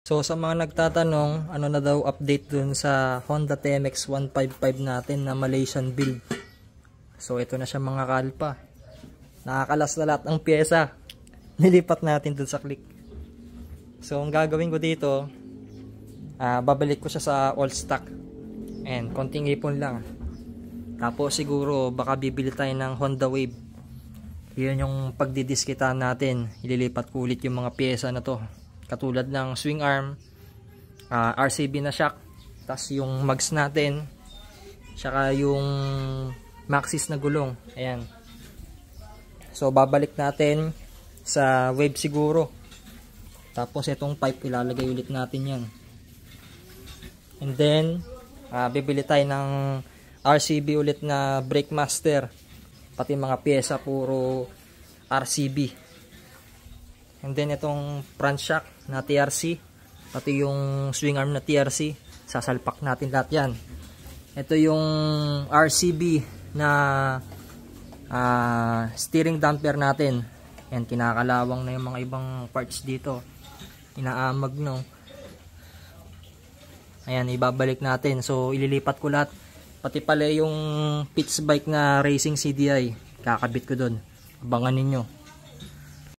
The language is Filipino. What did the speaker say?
So sa mga nagtatanong, ano na daw update dun sa Honda TMX 155 natin na Malaysian build. So ito na siya mga kalpa. Nakakalas na lahat ng pyesa. Nilipat natin dun sa click. So ang gagawin ko dito, babalik ko siya sa all stock. And konting ipon lang. Tapos siguro baka bibili tayo ng Honda Wave. Yun yung pagdidiskita natin. Ililipat ko ulit yung mga pyesa na to. Katulad ng swing arm, RCB na shock, tas yung mags natin, saka yung Maxxis na gulong. Ayan. So babalik natin sa wave siguro. Tapos itong pipe ilalagay ulit natin yan. And then bibili tayo ng RCB ulit na brake master. Pati mga pyesa puro RCB. And then itong front shock na TRC, pati yung swing arm na TRC, sasalpak natin lahat yan. Ito yung RCB na steering damper natin. Yan, kinakalawang na yung mga ibang parts dito. Inaamag no. Ayan, ibabalik natin. So ililipat ko lahat. Pati pala yung pitch bike na racing CDI, kakabit ko doon. Abangan ninyo.